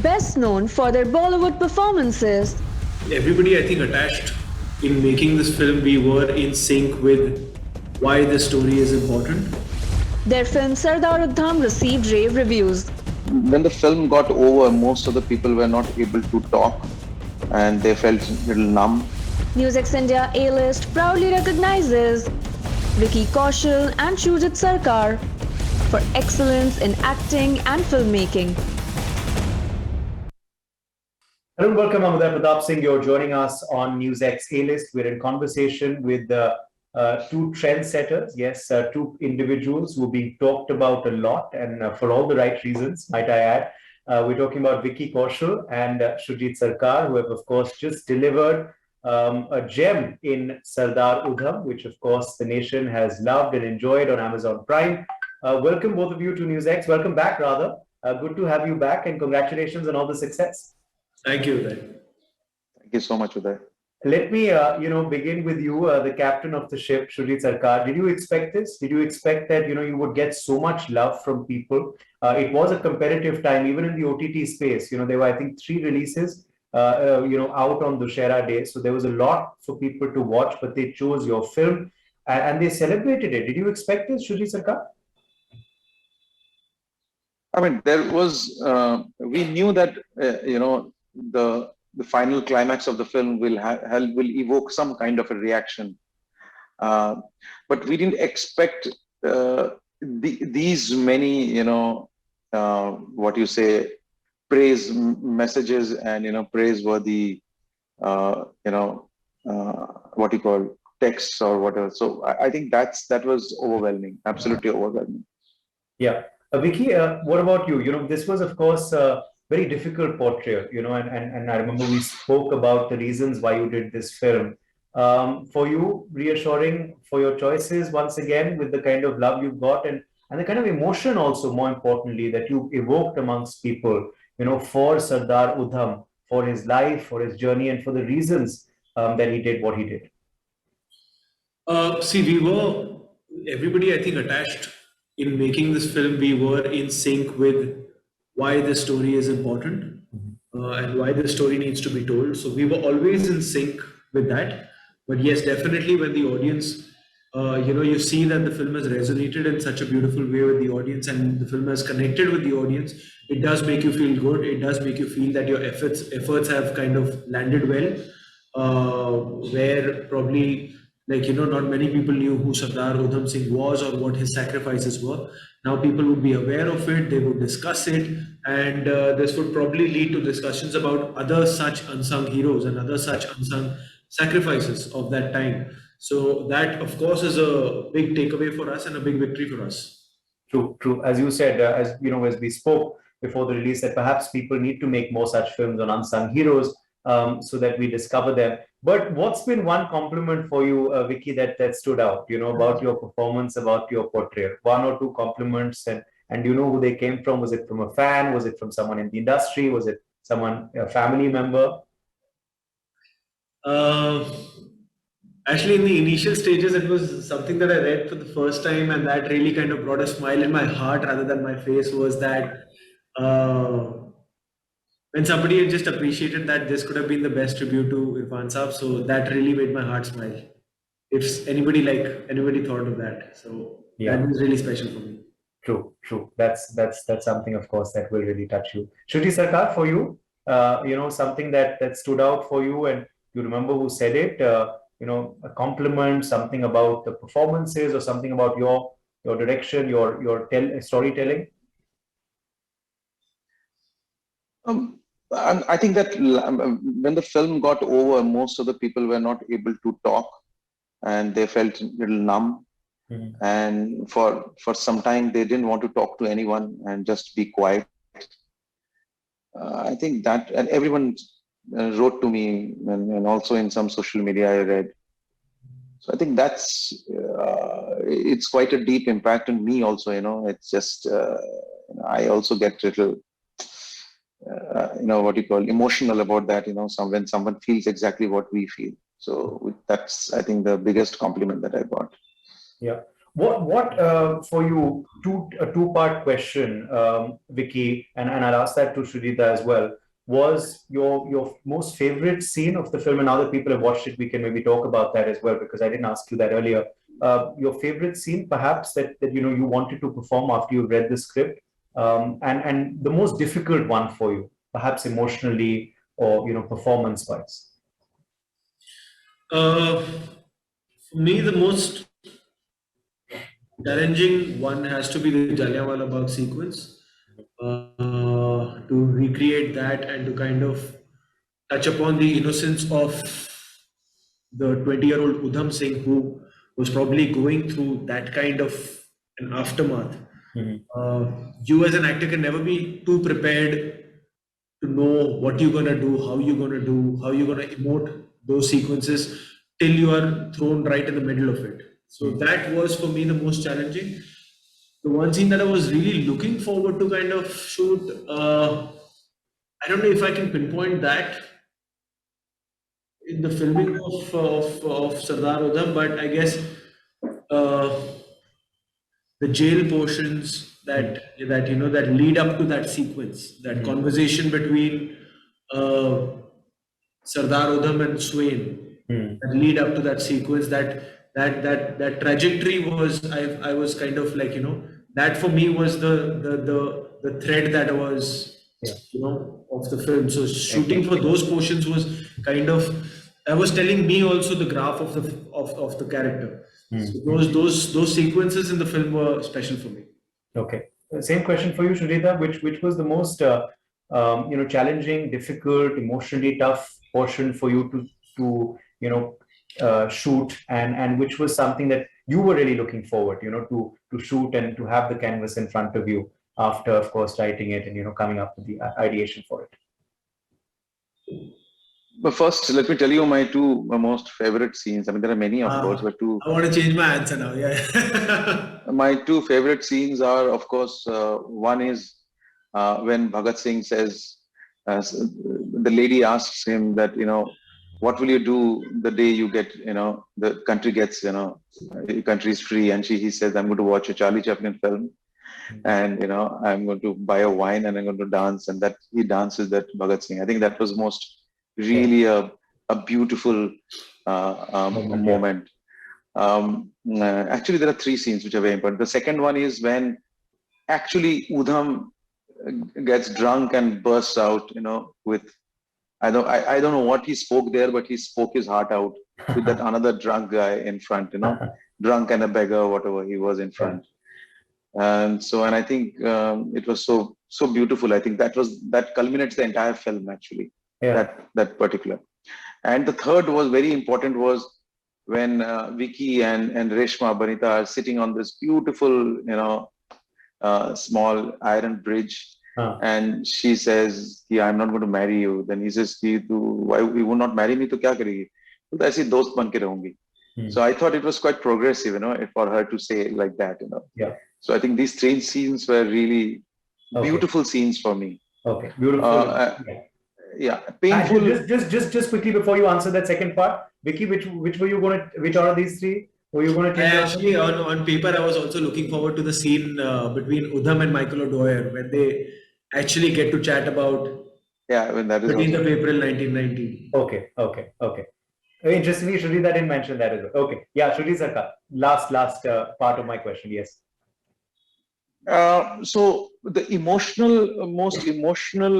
Best known for their Bollywood performances, Everybody, I think, attached in making this film, we were in sync with why the story is important. their film Sardar Udham received rave reviews. When the film got over, most of the people were not able to talk and they felt a little numb. Music's India A-list proudly recognizes Vicky Kaushal and Shujit Sarkar for excellence in acting and filmmaking. Hello and welcome. I'm Uday Pratap Singh. You're joining us on NewsX A-List. We're in conversation with two trendsetters. Yes, two individuals who are being talked about a lot and for all the right reasons, might I add. We're talking about Vicky Kaushal and Shujit Sarkar, who have, of course, just delivered a gem in Sardar Udham, which, of course, the nation has loved and enjoyed on Amazon Prime. Welcome, both of you, to NewsX. Welcome back, rather. Good to have you back, and congratulations on all the success. Thank you, Uday. Thank you so much, Uday. Let me, begin with you, the captain of the ship, Shujit Sarkar. Did you expect this? Did you expect that, you would get so much love from people? It was a competitive time, even in the OTT space. There were, I think, 3 releases, out on Dussehra Day. So there was a lot for people to watch, but they chose your film and they celebrated it. Did you expect this, Shujit Sarkar? I mean, we knew that, the final climax of the film will evoke some kind of a reaction. But we didn't expect these many, praise messages and, praiseworthy, texts or whatever. So I think that was overwhelming, absolutely overwhelming. Yeah. Vicky, what about you? This was, of course, a very difficult portrayal, and I remember we spoke about the reasons why you did this film. For you, reassuring for your choices, once again, with the kind of love you've got and the kind of emotion also, more importantly, that you evoked amongst people, for Sardar Udham, for his life, for his journey, and for the reasons that he did what he did. Everybody, I think, attached in making this film, we were in sync with why the story is important and why the story needs to be told. So we were always in sync with that. But yes, definitely when the audience, you see that the film has resonated in such a beautiful way with the audience and the film has connected with the audience, it does make you feel good. It does make you feel that your efforts have kind of landed well, where probably not many people knew who Sardar Udham Singh was or what his sacrifices were. Now people would be aware of it, they would discuss it, and this would probably lead to discussions about other such unsung heroes and other such unsung sacrifices of that time. So that, of course, is a big takeaway for us and a big victory for us. True, true. As you said, as we spoke before the release, that perhaps people need to make more such films on unsung heroes, so that we discover them. But what's been one compliment for you, Vicky, that stood out? About your performance, about your portrayal. One or two compliments, and do you know who they came from? Was it from a fan? Was it from someone in the industry? Was it a family member? Actually, in the initial stages, it was something that I read for the first time, and that really kind of brought a smile in my heart rather than my face. Was that when somebody had just appreciated that this could have been the best tribute to Irfan Saab, so that really made my heart smile. If anybody thought of that, so Yeah. that was really special for me. True, true. That's something, of course, that will really touch you. Shruti Sarkar, for you, something that stood out for you, and you remember who said it. A compliment, something about the performances, or something about your direction, your storytelling. I think that when the film got over, most of the people were not able to talk and they felt a little numb. Mhm. And for some time, they didn't want to talk to anyone and just be quiet. I think that, and everyone wrote to me, and also in some social media I read. So I think it's quite a deep impact on me also. It's just I also get a little emotional about that. When someone feels exactly what we feel. So that's, I think, the biggest compliment that I got. Yeah. What for you, a two-part question, Vicky, and I'll ask that to Shrita as well, was your most favorite scene of the film, and now that people have watched it, we can maybe talk about that as well, because I didn't ask you that earlier. Your favorite scene, perhaps, that you wanted to perform after you read the script, and the most difficult one for you, perhaps emotionally or performance-wise. For me, the most challenging one has to be the Jallianwala Bagh sequence. To recreate that and to kind of touch upon the innocence of the 20-year-old Udham Singh, who was probably going through that kind of an aftermath. You as an actor can never be too prepared to know what you're gonna do, how you're gonna do, how you're gonna emote those sequences till you are thrown right in the middle of it. So that was for me the most challenging. The one scene that I was really looking forward to kind of shoot, I don't know if I can pinpoint that in the filming of Sardar Udham, but I guess the jail portions that lead up to that sequence, that conversation between Sardar Udham and Swain, that lead up to that sequence, that trajectory was, I was kind of like, that for me was the thread that was of the film. So shooting for those portions was kind of, I was telling me also the graph of the character. So those sequences in the film were special for me. Okay. Same question for you, Shrita. Which was the most challenging, difficult, emotionally tough portion for you to shoot, and which was something that you were really looking forward, to shoot and to have the canvas in front of you after, of course, writing it and coming up with the ideation for it. But first, let me tell you my two most favorite scenes. I mean, there are many, of course, but two. I want to change my answer now. Yeah. My two favorite scenes are, of course, one is when Bhagat Singh says, the lady asks him that, what will you do the day you get, the country gets, the country is free, and he says, I'm going to watch a Charlie Chaplin film, and I'm going to buy a wine and I'm going to dance, and that he dances that Bhagat Singh. I think that was really a beautiful moment. Actually, there are three scenes which are very important. The second one is when actually Udham gets drunk and bursts out, with, I don't know what he spoke there, but he spoke his heart out with that another drunk guy in front, drunk and a beggar, whatever he was in front. And I think it was so beautiful. I think that culminates the entire film, actually. That particular. And the third was very important, was when Vicky and Reshma Banita are sitting on this beautiful, small iron bridge, and she says, I'm not going to marry you. Then he says, why you will not marry me? To kya karegi? Aise dost ban ke rahungi. So I thought it was quite progressive, for her to say like that, Yeah. So I think these three scenes were really beautiful scenes for me. Okay, beautiful. Yeah, painful. Just quickly before you answer that second part, Vicky, which are these three? Were you going to take? Actually, on paper, I was also looking forward to the scene between Udham and Michael O'Dwyer when they actually get to chat about. Yeah, I mean, that is 13th of April 1990. Okay. Interestingly, Shruti, that didn't mention that as well. Okay, yeah, Shruti Sarkar, last part of my question. Yes. So the most emotional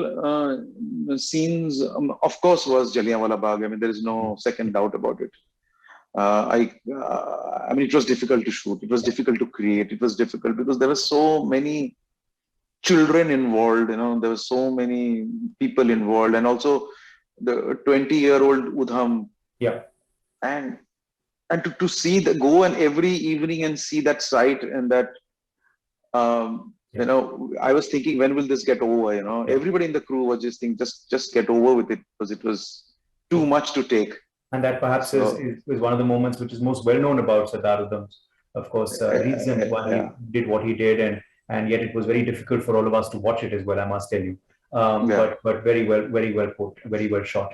scenes, of course, was Jallianwala Bagh. I mean, there is no second doubt about it. I mean, it was difficult to shoot. It was difficult to create. It was difficult because there were so many children involved. There were so many people involved, and also the 20-year-old Udham. Yeah. And to see go and every evening and see that sight and that. I was thinking, when will this get over? Everybody in the crew was just thinking, just get over with it, because it was too much to take. And that perhaps is one of the moments which is most well known about Sardar Udham's, of course, reasons why he did what he did, and yet it was very difficult for all of us to watch it as well, I must tell you. But very well put, very well shot.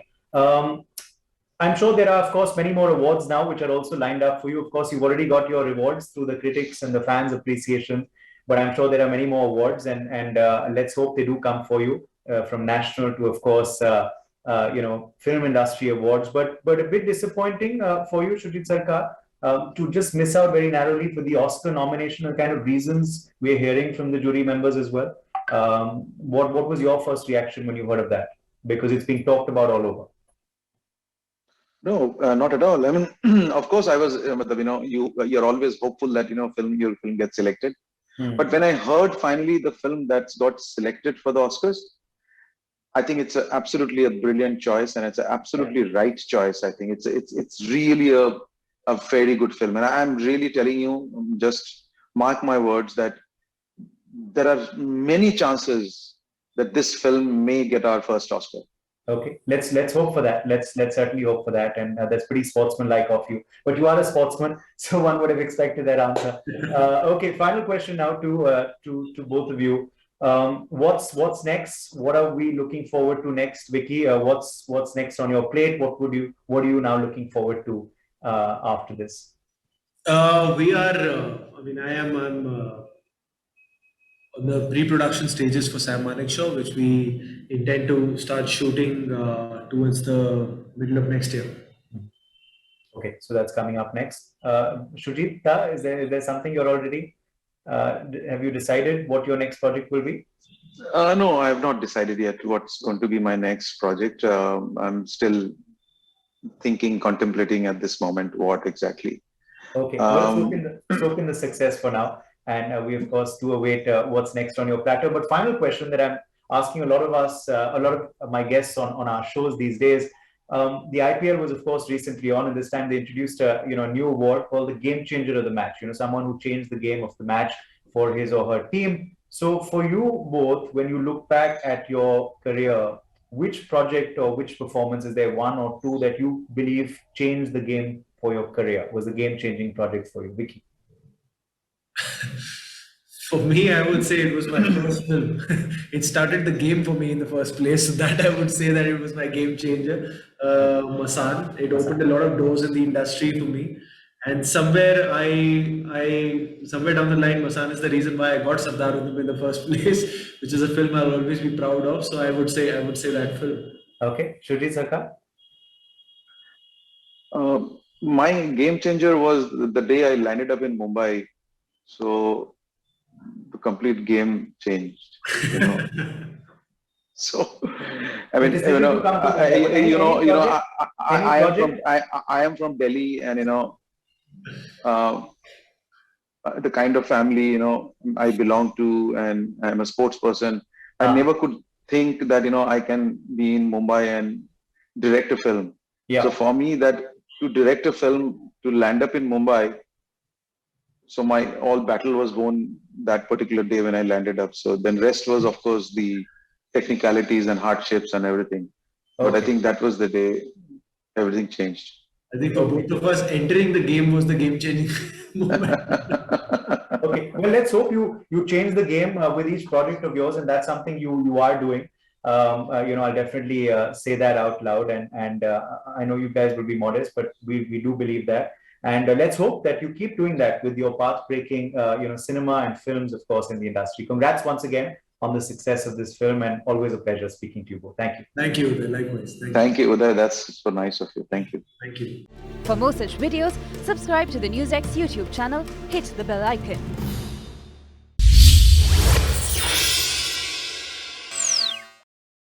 I'm sure there are, of course, many more awards now which are also lined up for you. Of course, you've already got your rewards through the critics and the fans' appreciation, but I'm sure there are many more awards, and let's hope they do come for you, from national to, of course, film industry awards. But a bit disappointing for you, Shujit Sarkar, to just miss out very narrowly for the Oscar nomination. The kind of reasons we're hearing from the jury members as well. What was your first reaction when you heard of that? Because it's being talked about all over. No, not at all. I mean, of course, I was, you're always hopeful that, your film gets selected. But when I heard finally the film that's got selected for the Oscars, I think it's absolutely a brilliant choice, and it's an absolutely right choice. I think it's really a very good film. And I'm really telling you, just mark my words, that there are many chances that this film may get our first Oscar. Okay, let's hope for that. Let's certainly hope for that, and that's pretty sportsmanlike of you. But you are a sportsman, so one would have expected that answer. Okay, final question now to both of you. What's next? What are we looking forward to next, Vicky? What's next on your plate? What are you now looking forward to after this? We are. I am on the pre-production stages for Sam Manekshaw, which we intend to start shooting towards the middle of next year. Okay, so that's coming up next. Shujit, is there something you're already? Have you decided what your next project will be? No, I have not decided yet what's going to be my next project. I'm still thinking, contemplating at this moment what exactly. Okay, well, let's hope in the success for now. And we, of course, do await what's next on your platter. But final question that I'm asking a lot of my guests on our shows these days. The IPL was, of course, recently on, and this time they introduced a new award called the Game Changer of the Match. Someone who changed the game of the match for his or her team. So for you both, when you look back at your career, which project or which performance, is there one or two that you believe changed the game for your career? Was a game-changing project for you, Vicky? For me, I would say it was my first film. It started the game for me in the first place. So that I would say that it was my game changer. Masaan. It opened a lot of doors in the industry for me. And somewhere somewhere down the line, Masaan is the reason why I got Sardar Udham in the first place, which is a film I'll always be proud of. So I would say that film. Okay, Shujit Sarkar? My game changer was the day I landed up in Mumbai. So the complete game changed. So I mean, I am from Delhi, and the kind of family I belong to, and I'm a sports person. I never could think that I can be in Mumbai and direct a film. Yeah. So for me, that to direct a film, to land up in Mumbai, so my all battle was won that particular day when I landed up. So then rest was, of course, the technicalities and hardships and everything. Okay. But I think that was the day everything changed. I think for both of us, entering the game was the game-changing moment. Okay, well, let's hope you change the game with each project of yours, and that's something you are doing. I'll definitely say that out loud, and I know you guys will be modest, but we do believe that. And let's hope that you keep doing that with your path-breaking, cinema and films, of course, in the industry. Congrats once again on the success of this film, and always a pleasure speaking to you both. Thank you. Thank you, Uday. Likewise. Thank you, Uday. That's so nice of you. Thank you. Thank you. For more such videos, subscribe to the NewsX YouTube channel, hit the bell icon.